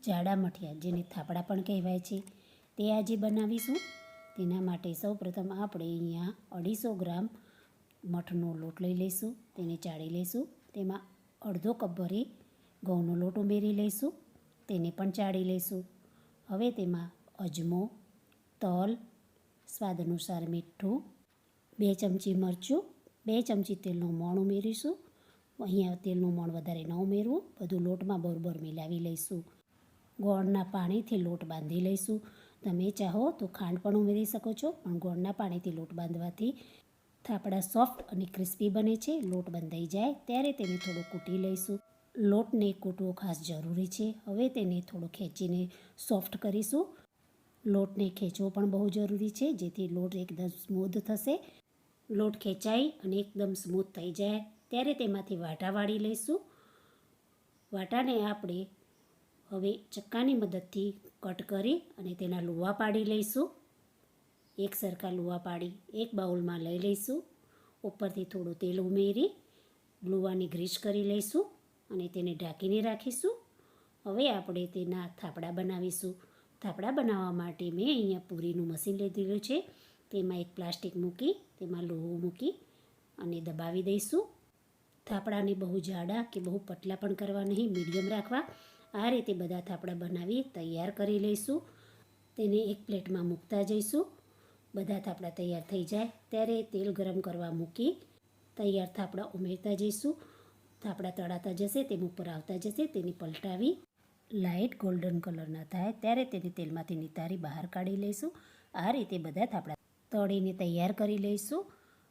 જાડા મઠિયા, જેને થાપડા પણ કહેવાય છે, તે આજે બનાવીશું. તેના માટે સૌપ્રથમ આપણે અહીંયા 250 ગ્રામ મઠનો લોટ લઈ લઈશું. તેને ચાળી લઈશું. તેમાં અડધો કપ ભરી ઘઉંનો લોટ ઉમેરી લઈશું. તેને પણ ચાળી લઈશું. હવે તેમાં અજમો, તલ, સ્વાદ અનુસાર મીઠું, 2 ચમચી મરચું, 2 ચમચી તેલનું મોણ ઉમેરીશું. અહીંયા તેલનું મોણ વધારે ન ઉમેરવું. બધું લોટમાં બરોબર મિલાવી લઈશું. ગોળના પાણીથી લોટ બાંધી લઈશું. તમે ચાહો તો ખાંડ પણ ઉમેરી શકો છો, પણ ગોળના પાણીથી લોટ બાંધવાથી થાપડા સોફ્ટ અને ક્રિસ્પી બને છે. લોટ બંધાઈ જાય ત્યારે તેને થોડો કૂટી લઈશું. લોટને કૂટવો ખાસ જરૂરી છે. હવે તેને થોડો ખેંચીને સોફ્ટ કરીશું. લોટને ખેંચવો પણ બહુ જરૂરી છે, જેથી લોટ એકદમ સ્મૂધ થશે. લોટ ખેંચાઈ અને એકદમ સ્મૂથ થઈ જાય ત્યારે તેમાંથી વાટા વાળી લઈશું. વાટાને આપણે હવે ચક્કાની મદદથી કટ કરી અને તેના લુવા પાડી લઈશું. એક સરખા લુવા પાડી એક બાઉલમાં લઈ લઈશું. ઉપરથી થોડું તેલ ઉમેરી લુવાની ગ્રીસ કરી લઈશું અને તેને ઢાંકીને રાખીશું. હવે આપણે તેના થાપડા બનાવીશું. થાપડા બનાવવા માટે મેં અહીંયા પૂરીનું મશીન લીધેલું છે. તેમાં એક પ્લાસ્ટિક મૂકી તેમાં લોહું મૂકી અને દબાવી દઈશું. થાપડાને બહુ જાડા કે બહુ પતલા પણ કરવા નહીં, મીડિયમ રાખવા. આ રીતે બધા થાપડા બનાવી તૈયાર કરી લઈશું. તેને એક પ્લેટમાં મૂકતા જઈશું. બધા થાપડા તૈયાર થઈ જાય ત્યારે તેલ ગરમ કરવા મૂકી તૈયાર થાપડા ઉમેરતા જઈશું. થાપડા તળાતા જશે, તેમ ઉપર આવતા જશે. તેને પલટાવી લાઇટ ગોલ્ડન કલરના થાય ત્યારે તેને તેલમાંથી નિતારી બહાર કાઢી લઈશું. આ રીતે બધા થાપડા તળીને તૈયાર કરી લઈશું.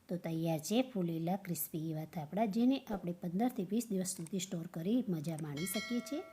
તો તૈયાર છે ફૂલેલા ક્રિસ્પી એવા થાપડા, જેને આપણે 15 થી 20 દિવસ સુધી સ્ટોર કરી મજા માણી શકીએ છીએ.